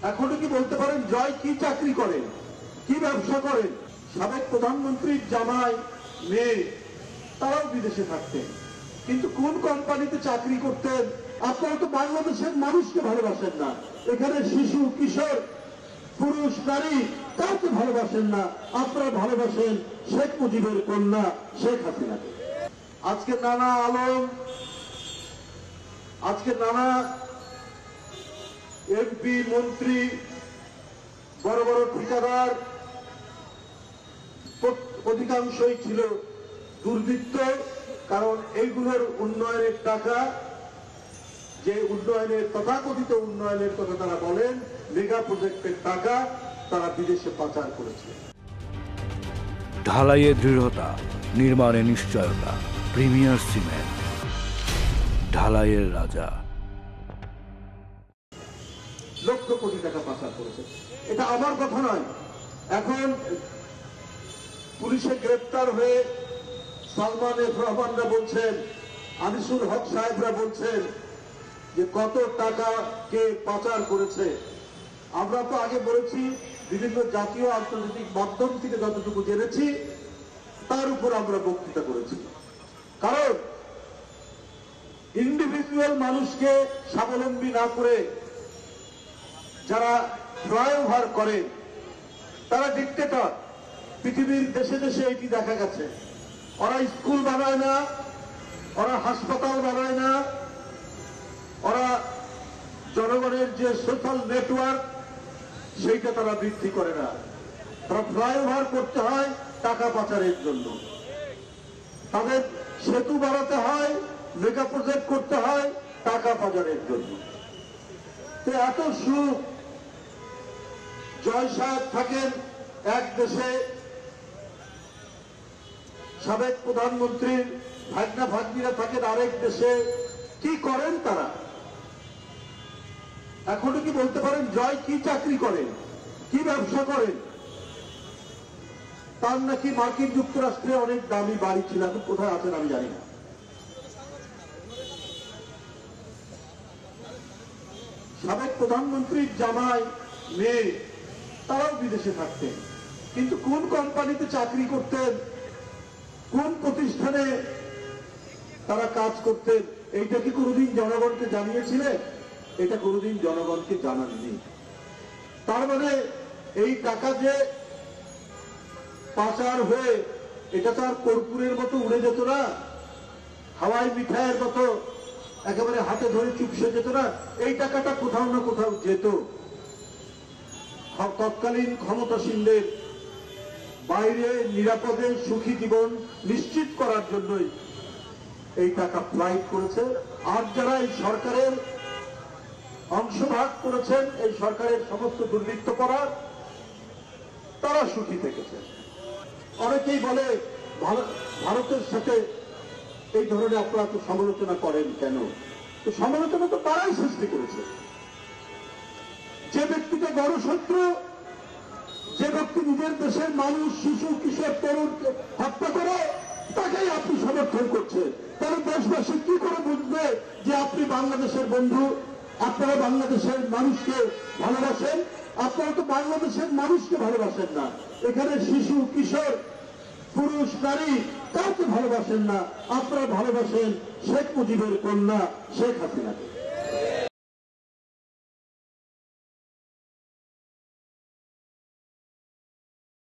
এখনো কি বলতে পারেন জয় কি চাকরি করেন, কি ব্যবসা করেন? সাবেক প্রধানমন্ত্রীর জামাই মেয়ে তারাও বিদেশে থাকতেন, কিন্তু কোন কোম্পানিতে চাকরি করতেন? আপনারা তো বাংলাদেশের মানুষকে ভালোবাসেন না। এখানে শিশু, কিশোর, পুরুষ, নারী কাউকে ভালোবাসেন না। আপনারা ভালোবাসেন শেখ মুজিবের কন্যা শেখ হাসিনাকে। আজকে নানা আলম, আজকে নানা এমপি, মন্ত্রী, বড় বড় ঠিকাদার অধিকাংশই ছিল দুর্বৃত্ত। কারণ এইগুলোর উন্নয়নের টাকা, যে উন্নয়নের তথাকথিত উন্নয়নের কথা তারা বলেন, মেগা প্রজেক্টের টাকা তারা বিদেশে পাচার করেছে। ঢালাইয়ে দৃঢ়তা, নির্মাণে নিশ্চয়তা, প্রিমিয়ার সিমেন্ট, ঢালাইয়ের রাজা। লক্ষ কোটি টাকা পাচার করেছে। এটা আমার কথা নয়। এখন পুলিশে গ্রেপ্তার হয়ে সালমান এফ রহমানরা বলছেন, আনিসুল হক সাহেবরা বলছেন যে কত টাকা কে পাচার করেছে। আমরা তো আগে বলেছি, বিভিন্ন জাতীয় আন্তর্জাতিক মাধ্যম থেকে যতটুকু জেনেছি তার উপর আমরা বক্তৃতা করেছি। কারণ ইন্ডিভিজুয়াল মানুষকে স্বাবলম্বী না করে যারা ফ্লাইওভার করে তারা ডিক্টেটর। পৃথিবীর দেশে দেশে এটি দেখা গেছে। ওরা স্কুল বানায় না, ওরা হাসপাতাল বানায় না, ওরা জনগণের যে সোশ্যাল নেটওয়ার্ক সেইটা তারা বৃদ্ধি করে না। তারা ফ্লাইওভার করতে হয় টাকা পাচারের জন্য, তাদের সেতু বাড়াতে হয়, মেগা প্রজেক্ট করতে হয় টাকা পাচারের জন্য। তো এত সুখ, জয় সাহেব থাকেন এক দেশে, সাবেক প্রধানমন্ত্রীর ভাগনা ভাগ্নিরা থাকেন আরেক দেশে, কি করেন তারা? এখনো কি বলতে পারেন জয় কি চাকরি করেন, কি ব্যবসা করেন? তার নাকি মার্কিন যুক্তরাষ্ট্রে অনেক দামি বাড়ি ছিল, এখন কোথায় আছেন আমি জানি না। সাবেক প্রধানমন্ত্রীর জামাই মেয়ে তারাও বিদেশে থাকতেন, কিন্তু কোন কোম্পানিতে চাকরি করতেন, কোন প্রতিষ্ঠানে তারা কাজ করতেন, এইটা কি কোনোদিন জনগণকে জানিয়েছিলেন? এটা কোনোদিন জনগণকে জানাননি। তার মানে এই টাকা যে পাচার হয়ে এটা তো আর কর্পূরের মতো উড়ে যেত না, হাওয়াই মিঠাইয়ের মতো একেবারে হাতে ধরে চুপসে যেত না। এই টাকাটা কোথাও না কোথাও যেত। তৎকালীন ক্ষমতাসীনদের বাইরে নিরাপদে সুখী জীবন নিশ্চিত করার জন্যই এই টাকা ফ্লাইট করেছে। আর যারা এই সরকারের অংশভাগ করেছেন, এই সরকারের সমস্ত দুর্বৃত্ত করার, তারা সুখী থেকেছে। অনেকেই বলে ভারতের সাথে এই ধরনের আপনারা তো সমালোচনা করেন কেন? তো সমালোচনা তো তারাই সৃষ্টি করেছে। যে ব্যক্তিকে গণশত্রু, যে ব্যক্তি নিজের দেশের মানুষ, শিশু, কিশোর, তরুণকে হত্যা করে, তাকেই আপনি সমর্থন করছেন। তাহলে দেশবাসী কি করে বুঝবে যে আপনি বাংলাদেশের বন্ধু, আপনারা বাংলাদেশের মানুষকে ভালোবাসেন? আপনারা তো বাংলাদেশের মানুষকে ভালোবাসেন না। এখানে শিশু, কিশোর, পুরুষ, নারী কাউকে ভালোবাসেন না। আপনারা ভালোবাসেন শেখ মুজিবের কন্যা শেখ হাসিনাকে।